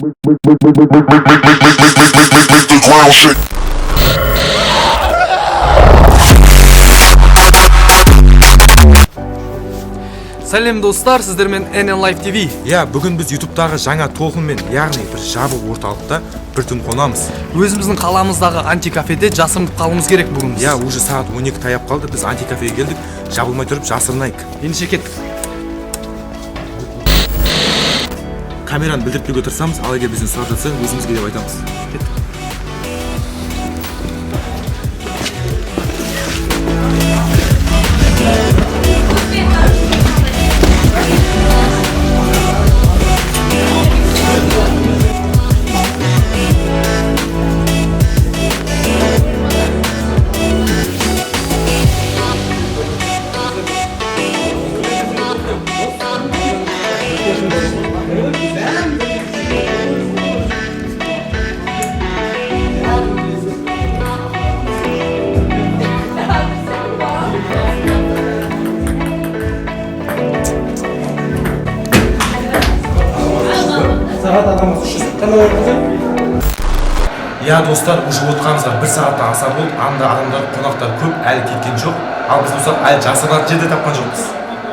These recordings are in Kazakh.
Сәлем достар, сіздермен NN Live TV. Бүгін біз YouTube'дағы жаңа толқынмен, яғни бір жабық орталықта бір түн қонамыз. Өзіміздің қаламыздағы антикафеде жасырынып қалуымыз керек бүгін. Уже сағат 12 таяп қалды. Біз антикафеге келдік. Жабылмай тұрып жасырынайық. Ендеше кеттік. Камераны білдіртпеуге тырысамыз, ал егер бізден сұрап жатса, өзімізге деп айтамыз. Кеттік. Достар, уже отқанымызға 1 сағаттан аса болды. Анда адамдар, қонақтар көп, әлі кеткен жоқ. Ал біз болсақ, әлі жасырынатын жерде тапқан жоқпыз.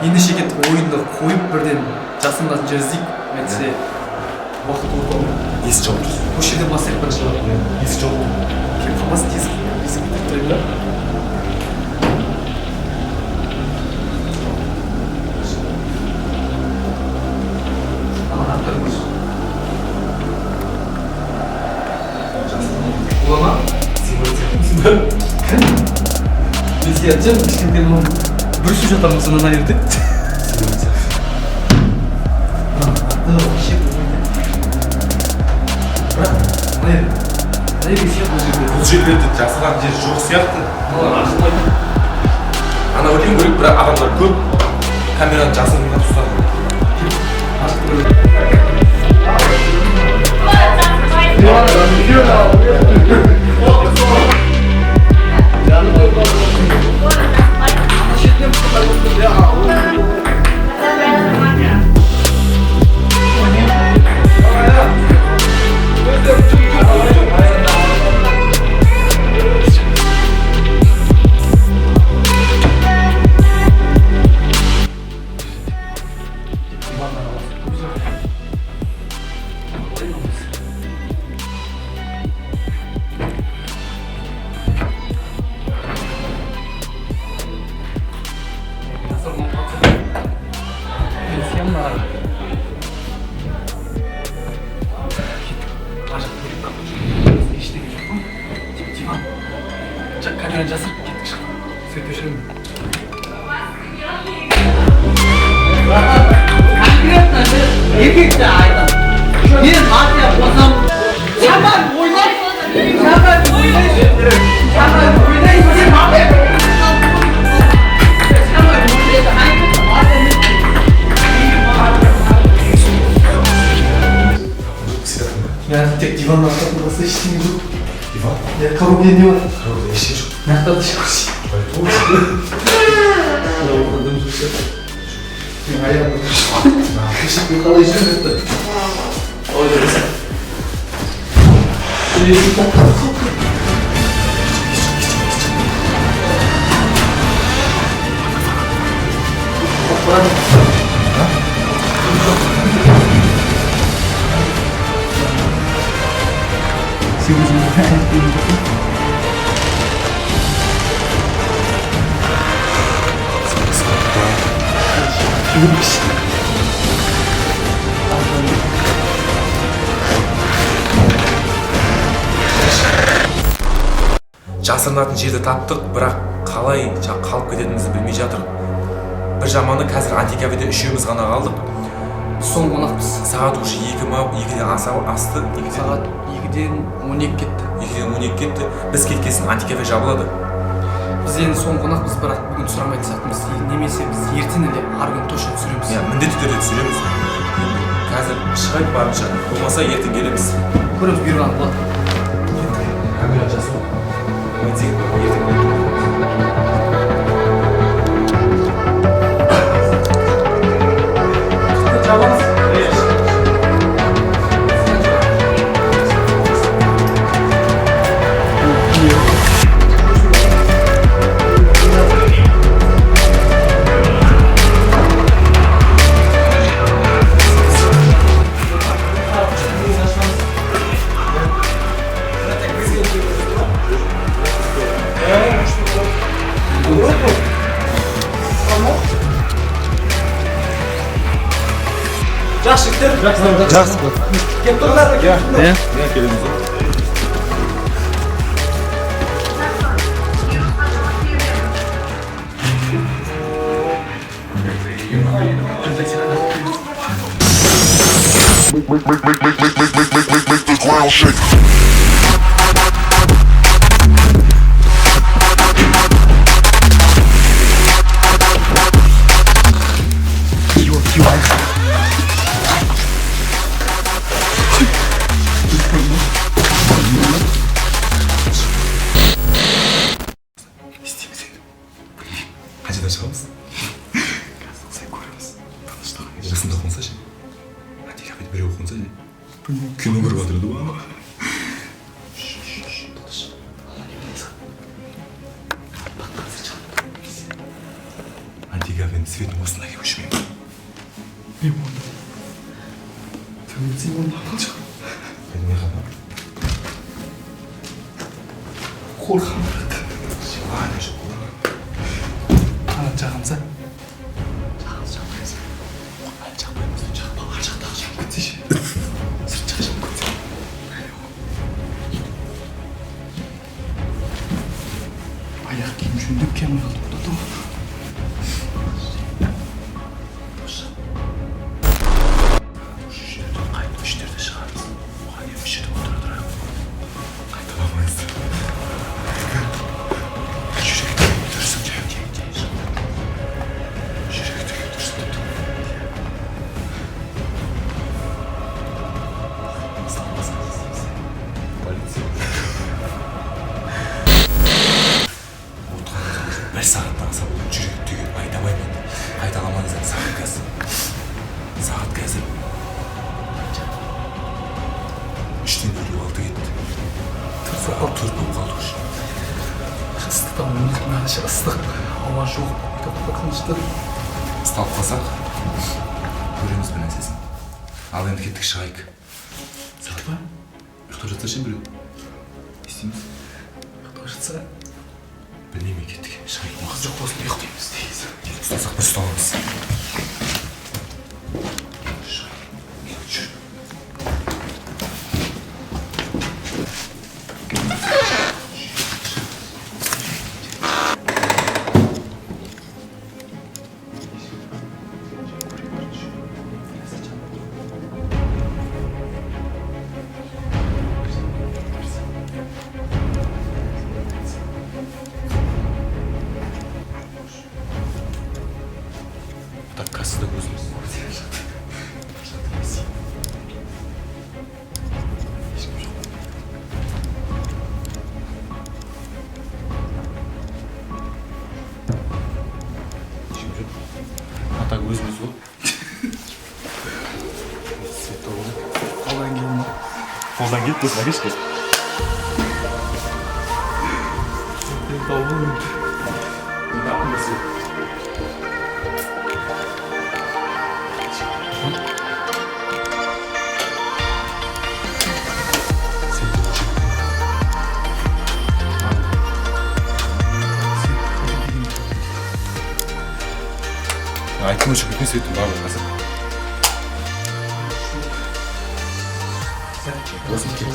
Ендеше кеттік, ойынды қойып бірден жасырынатын жер іздейік. Әйтсе уақыт болды. Есік жауып тұр. Осы жерден бастайық бірінші. Есік жауып тұр. Келіп қалмасын, есік кетіп тұрайын ба? Олама? Мен сиятжам, кішкентай болам. Бүрісіп жатамын соны наверде. Бұл жерлерде жасырған жер жоқ сияқты. Ана өткен көріп, бірақ адамдар көп. Камераны жасырынған ұстады. Камераны жасырып кеттік шыққан. Сөйте өшірім. Конкретно еркекті айтам. Мен атия болсам, жаман ойлайсың, Я тек диваннан артатын басқа ештеңе жоқ. Диван? Коробка не бар. Коробка ештеңе жоқ. Нақтарды шығаршы. Аяғымды кешікпен қалай жүрмекті? Ой, дұрыс. Жасырынатын жерді таптық, бірақ қалай қалып кететінімізді білмей жатыр. Бір жаманы қазір антикафеде үшеуміз ғана қалдық. Соң қонақпыз. Сағат уже 2-ден асты. Сағат 2-ден 12 кетті. 2-ден 12 кетті. Біз кеткесін антикафе жабылады. Біз енді соң қонақпыз, бірақ бүгін сұрамайтын сияқтымыз. Немесе біз ертең әлі ары күні точно түсіреміз. Міндетті түрде түсіреміз. Қазір шығайық барынша. Болмаса ертең келеміз. Көреміз бұйырған болады. Камера жасау. Жақсы болды. Кеп тұрыңдар. Иә. Иә, келеміз. Make the ground shake. Қаншадан шығамыз? Сен көреміз. Таныштық. Жасында қонса ше? Антикафеде біреу қонса ше? Кино көріп жатырды ғой ана. Антикафенің светін осында келіп өшірмеймін. Мен оны. Сен оны алып Білмей қалам. қорқам. Ана жоқ. Ана жағамса. Аяқ киім жөндеп камера тоқтату. Үштерді шығарыз. Оған ем үштерді отыра тұрайық. Қайталамайыз. Жүректі көтерсін. Жүректі көтерсін. Bir saatten asa bu жүрек түгел айдабаймен қайталамаңыздар сағат қазір 3:56 кетті. Төрт болып қалды уже. Ыстықтан мұнықтың ағашы ыстық. Ауа жоқ. Тыныштық. Ысталып қалсақ көреміз бір нәрсесін. Ал енді кеттік шығайық. Сағат па? Ұйықтап жатса ше біреу. Не істейміз? Ұйықтап жатса. Білмеймін кеттік. Шығайық. Уақыт жоқ болсын ұйықтаймыз дейіз. Ұстасақ бір ұсталамыз. Так кассада көзіміз. Так өзіміз ғой. Қолдан келін. Қолдан келіп досына кешке. Айтқым үшін бүтін светтің барлығы қазір. Осым кет.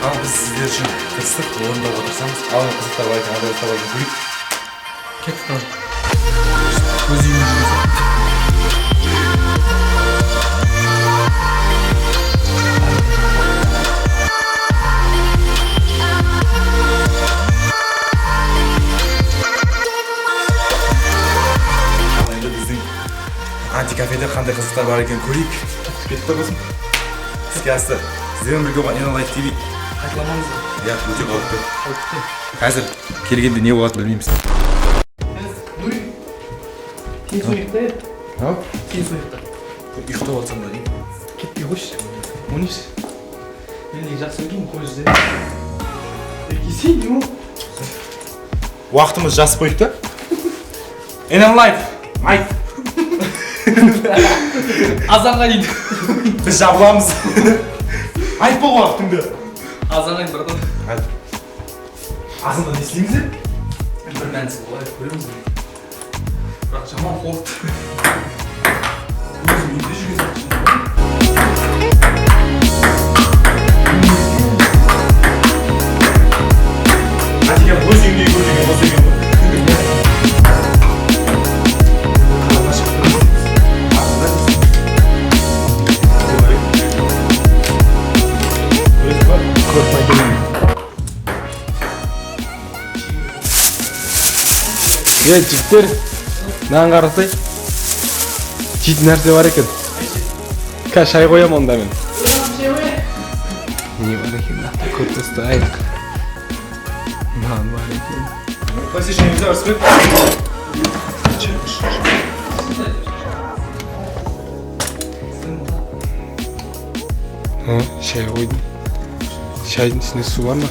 Ал біз сіздер үшін тырыстық орындап отырсамыз, ал қызықтар бар екен, адрестар бар екен, көрейік. Кеттік ал. Өз үйіне жүргізіп. Антикафеде қандай қызықтар бар екен көрейік. Кетіп тұр болсын. Іске асты. Сіздермен бірге болған Инолайт ТВ. Қайталамаңыздар. Иә, өте қауіпті. Қауіпті. Қазір келгенде не болады білмейміз. Нури. Сен сояқта еді. Ау? Сен сояқта. Ұйықтап отырсам да дейін. Кетпей қойшы. Мониш. Мен не жақсы көрдім қой жүзде. Сен не ол? Уақытымыз жас қойып та. Инолайт. Айт. Азанға дейді. Біз жабыламыз. Айт бол уақытыңды. Азанға дейді братан. Айт. Азанда не істейміз де? Бір мәнісі болайық көреміз. бірақ жаман қорқытты. Өзім үйде жүрген сияқты. Атиген өз үйіңдей көрдеген осы екен ғой. Жігіттер, мынаған қарасай, жейтін нәрсе бар екен. Қазір шай қоям онда мен. Не бар екен, көп тастайық. Нан бар екен. Посещение Арсбек. Шай қойдым. Шайдың ішінде су бар ма?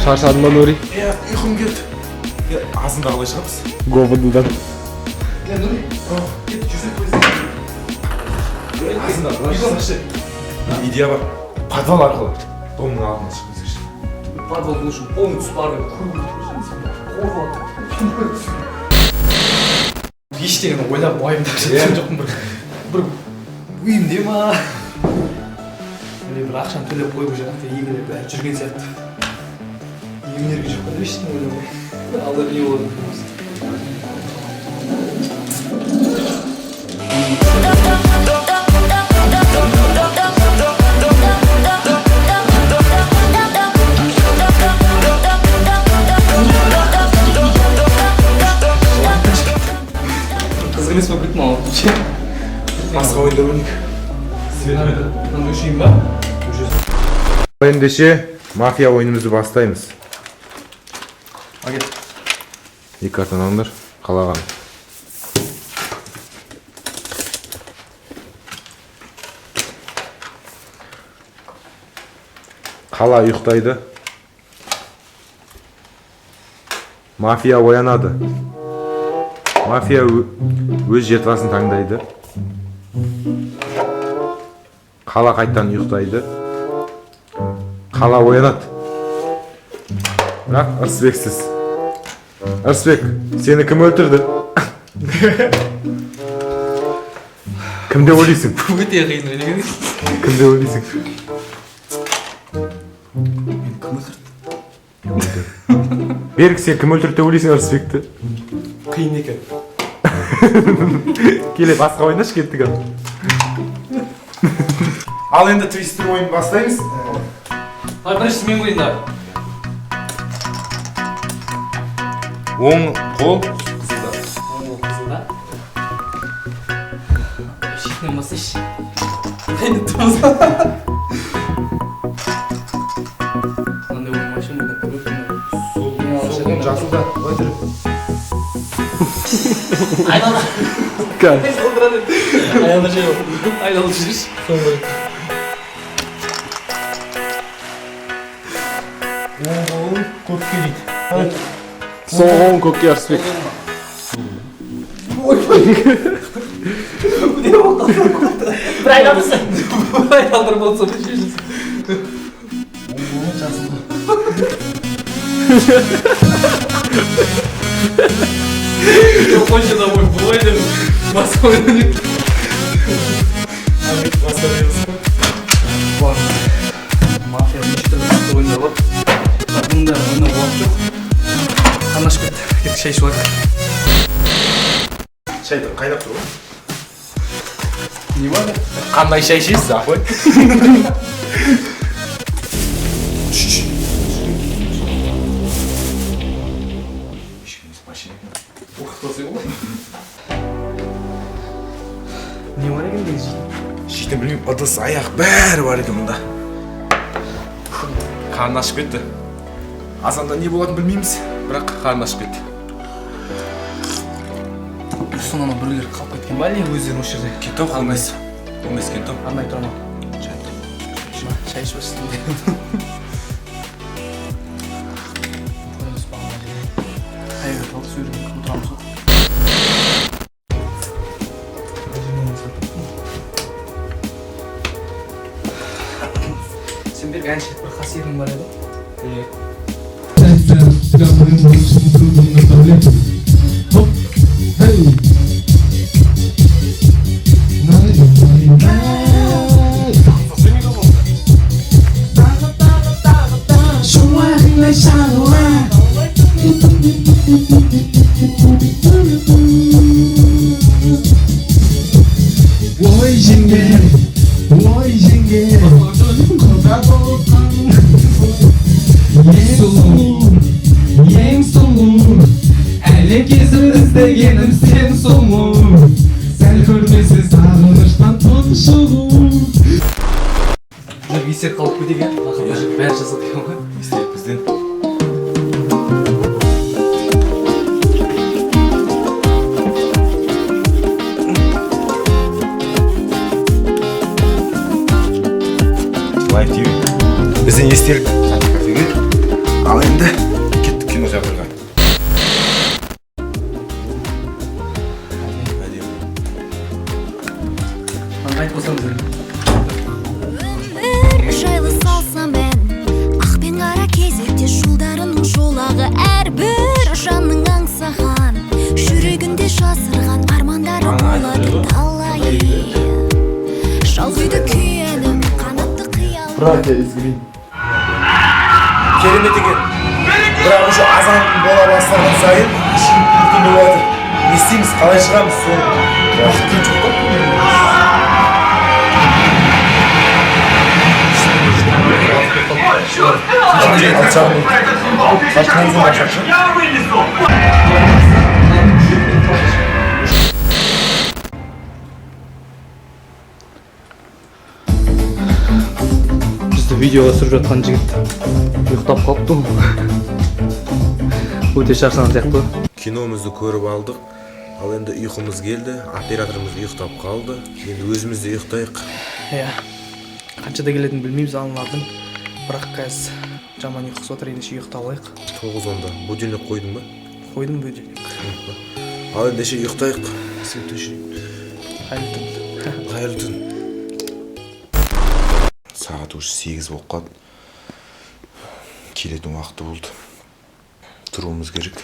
Шаршадың ба, Нури? Ұйқым келді. Азында қалай шығамыз? Говыдыдан. Нури, кет, жүрсек қойсын. Азында қалай шығамыз? Идея бар. Подвал арқылы. Домның алдына шығымыз үшін. Подвал лучше полностью барып. Ештеңені ойлап уайымдап жатқан жоқпын, бір үйімде ма? Бір ақшаны төлеп қойып жаңағы егіліп бәрі жүрген сияқты. Емнерге жоқ қой, ештеңе ойламай. Алда не болады? Қызық емес па күтім алып? Басқа ойындар өнік. Мынаны өшейін ба? Ендеше мафия ойынымызды бастаймыз. Агет. 2 картаны алыңдар, қалаған. Қала ұйықтайды. Мафия оянады. Мафия өз жертвасын таңдайды. Қала қайттан ұйықтайды. Қала оянады. Бірақ Ырысбексіз. Ырысбек, сені кім өлтірді? Кімде ойлайсың? Өте қиын ойлаған. Кімде ойлайсың? Мен кім өлтірді? Берік, сен кім өлтірді деп ойлайсың Ырысбекті? Қиын екен. Келе басқа ойнаш кеттік ал. Ал енді твистер ойын бастаймыз. Біріншісі мен қойын да. Оң қол Қызылда. Шетінен бастайшы. Қайны тұрмыз. Қандай оймайшы мұнда көріп. Солғын жасылда. Ой жүріп. Айналда. Кәл. Айналда жай бол. Айналда жүріш. Соң көріп. Оң көпке дейді. Сол оң көкке Арысбек. Бір айналдырсың. Бір айналдыр болса да шешілсін. Қойшы да ой, бұлай деп басқа ойнайық. Басқа береміз. Мафия неше түрлі ойнап алып. Бұнда ойнап уақыт жоқ. Қанаш кетті. Кетті шай ішіп алайық. Шай қайнап тұр ғой. Не бар? Қандай шай ішесіз, ақой? Не бар екен деген жейтін? Жейтін білмеймін, ыдыс, аяқ бәрі бар екен мұнда. Қарны ашып кетті. Азанда не болатынын білмейміз, бірақ қарны ашып кетті. Соңына біреулер қалып кеткен ба әлде өздерің осы жерде? Кентау қалмайсыз. Болмайсыз Кентау. Арнай тұра ма? Шай ішіп өстім де. Қайғы қалды сөйлеген кім тұрамыз ғой? Сен берік әншілік бір қасиетің бар еді? Ең сұлу әлі кезіп іздегенім сен сұлу сәл көрмесе сағыныштан тұншығу. Уже есер қалып кетейік иә? Бәрі жазады екен ғой. Естелік бізден. Лайк TV. Бізден естелік. Ал енді кеттік кино театрға. Айтып қойсаңыз өмір жайлы салсам бәрін ақ пен қара кезекте жолдарының жолағы әрбір жанның аңсаған жүрегінде жасырған армандары болады талай жалғайды күйенің қанатты қиял Братья из Грин. Керемет екен. Бірақ уже азан бола бастаған сайын ішім күлкін болып жатыр. Не істейміз, қалай шығамыз, сол уақыт жоқ қой. бізді видеоға түсіріп жатқан жігіт ұйықтап қалыпты ғой. Өте шаршаған сияқты. Киномызды көріп алдық. Ал енді ұйқымыз келді, операторымыз ұйықтап қалды. Енді өзіміз де ұйықтайық. Иә. Қаншада келетінін білмейміз аналардың. Бірақ қазір жаман ұйқысы отыр, ендеше ұйықтап алайық. 9:10-да. Будильник қойдың ба? Қойдым будильник. Ал ендеше ұйықтайық. Қайырлы түн. Қайырлы түн. Сағат уже 8 болып қалды. Келетін уақыты болды. Тұруымыз керек.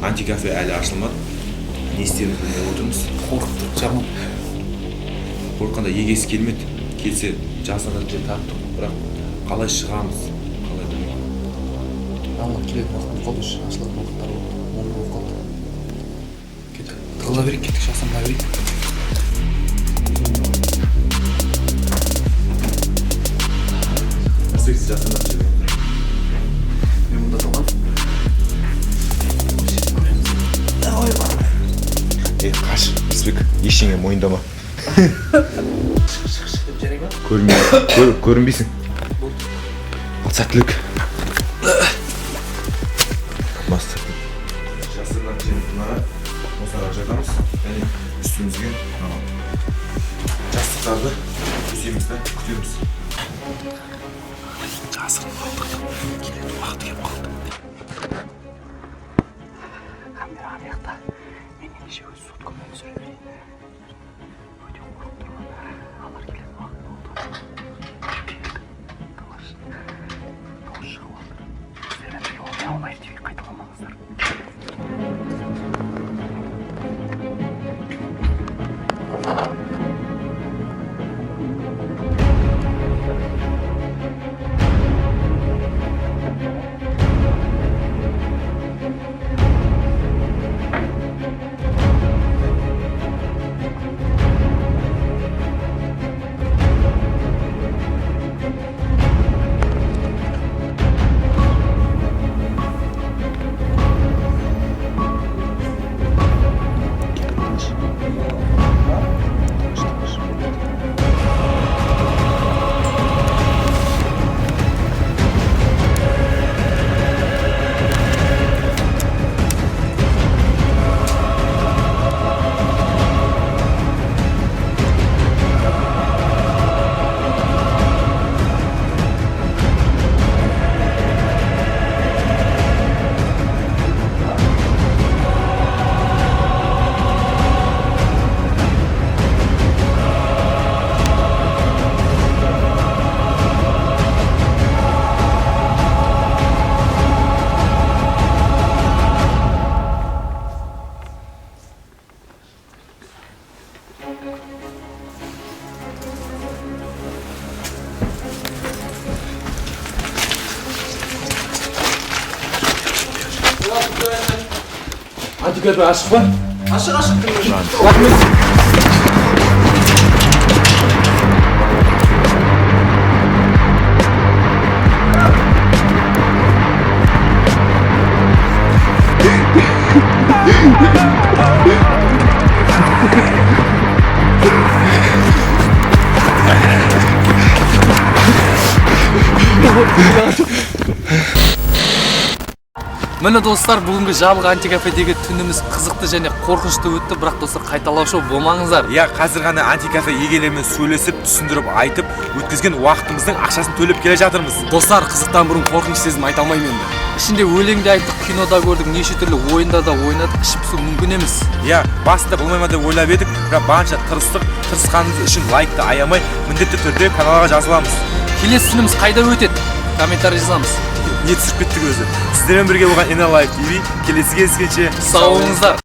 Антикафе әлі ашылмады. Не істеріміз білмей отырмыз. Қорқықты, жаман. Қорққанда егесі келмеді. Келсе жасырын жер таптық. Бірақ қалай шығамыз? Қалай білмеймін. Алла келетін уақыт қалды, ашылатын уақыттар болды. Оны болып қалды. Кеттік. Тығыла берейік, кеттік, жасырына берейік. Әсіресе жасырына жер. Мен мұнда тұрған. Қаш, Рысбек, ештеңе мойындама. Шық деп жарай ма? Көрінбейсің. Ал сәттілік. Мастер. Жасырына жеріне осыға жатамыз. Және үстімізге жастықтарды төсейміз да күтеміз. Жасырын қалдық. Келетін уақыты кеп қалды. Камера аяқта. Мен ендеше өз соткаммен түсіре берейін. Өте қорқып тұрмын. Алар келетін уақыт болды. Талаш. Дауыс шығып алды. Өздерімен бірге олмай алмайды деп қайталамаңыздар. Антикафе ашық па? Ашық. Рахмет. Міне достар, бүгінгі жабық антикафедегі түніміз қызықты және қорқынышты өтті, бірақ достар қайталаушы болмаңыздар. Иә, қазір ғана антикафе егелерімен сөйлесіп, түсіндіріп, айтып, өткізген уақытымыздың ақшасын төлеп келе жатырмыз. Достар, қызықтан бұрын қорқыныш сезім айта алмаймын енді. Ішінде өлеңде айттық, кинода көрдік, неше түрлі ойында да ойнадық, ішіп пысу мүмкін емес. Иә, басында болмай ма деп ойлап едік, бірақ барынша тырысқанымыз үшін лайкты аямай, міндетті түрде каналға жазыламыз. Келесі түніміз қайда өтеді? Комментарий жазамыз. Не түсіп кеттік өзі. Сіздермен бірге болған Ena Life TV келесі кездескенше сау болыңыздар.